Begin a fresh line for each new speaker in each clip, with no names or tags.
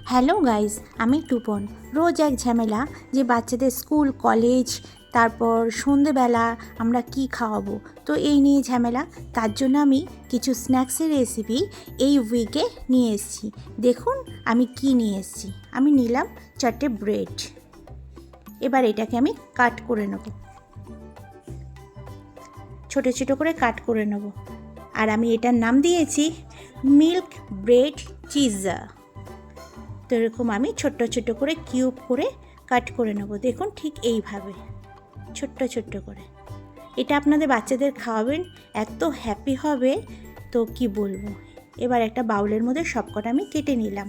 Hello guys, আমি টুপন। রোজ এক ঝামেলা যে বাচ্চাদের স্কুল কলেজ, তারপর সন্ধেবেলা আমরা কি খাওয়াবো, তো এই নিয়ে ঝামেলা। তার জন্য আমি কিছু স্ন্যাক্সের রেসিপি এই উইকে নিয়ে এসেছি। দেখুন আমি কি নিয়ে এসেছি। আমি নিলাম 4টে ব্রেড। এবার এটাকে আমি কাট করে নেব, ছোটো ছোটো করে কাট করে নেব। আর আমি এটার নাম দিয়েছি মিল্ক ব্রেড চিজা। তো এরকম আমি ছোট্ট ছোট্ট করে কিউব করে কাট করে নেব। দেখুন ঠিক এইভাবে ছোট্ট ছোট্ট করে। এটা আপনাদের বাচ্চাদের খাওয়াবেন, এত হ্যাপি হবে তো কি বলবো। এবার একটা বাউলের মধ্যে সবকটা আমি কেটে নিলাম।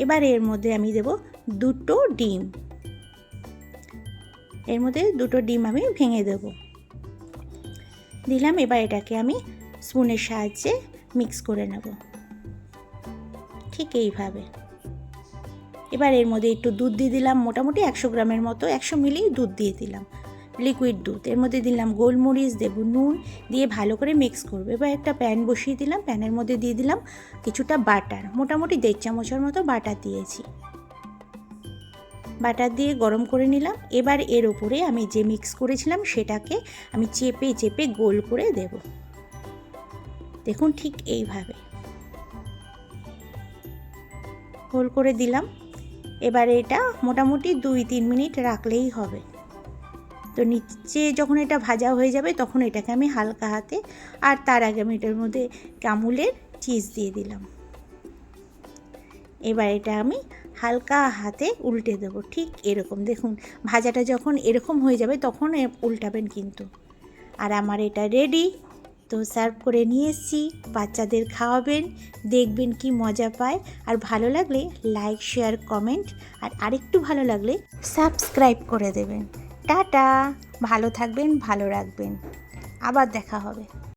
এবার এর মধ্যে আমি দেব 2টো ডিম। এর মধ্যে 2টো ডিম আমি ভেঙে দেব, দিলাম। এবার এটাকে আমি স্পুনের সাহায্যে মিক্স করে নেব ঠিক এইভাবে। এবার এর মধ্যে একটু দুধ দিয়ে দিলাম, মোটামুটি 100 গ্রামের মতো, 100 মিলি দুধ দিয়ে দিলাম, লিকুইড দুধ। এর মধ্যে দিলাম গোলমরিচ, দেব নুন, দিয়ে ভালো করে মিক্স করবো। এবার একটা প্যান বসিয়ে দিলাম, প্যানের মধ্যে দিয়ে দিলাম কিছুটা বাটার, মোটামুটি 1.5 চামচের মতো বাটার দিয়েছি। বাটার দিয়ে গরম করে নিলাম। এবার এর ওপরে আমি যে মিক্স করেছিলাম সেটাকে আমি চেপে চেপে গোল করে দেব। দেখুন ঠিক এইভাবে গোল করে দিলাম। এবার এটা মোটামুটি 2-3 মিনিট রাখলেই হবে। তো নিচে যখন এটা ভাজা হয়ে যাবে তখন এটাকে আমি হালকা হাতে, আর তার আগে আমি এটার মধ্যে আমুলের চিজ দিয়ে দিলাম। এবার এটা আমি হালকা হাতে উল্টে দেবো ঠিক এরকম। দেখুন ভাজাটা যখন এরকম হয়ে যাবে তখন উল্টাবেন কিন্তু। আর আমার এটা রেডি। তো সার্ভ করে নিয়ে এসেছি, বাচ্চাদের খাওয়াবেন, দেখবেন কি মজা পায়। আর ভালো লাগলে লাইক শেয়ার কমেন্ট, আর আরেকটু ভালো লাগলে সাবস্ক্রাইব করে দেবেন। টাটা, ভালো থাকবেন, ভালো রাখবেন, আবার দেখা হবে।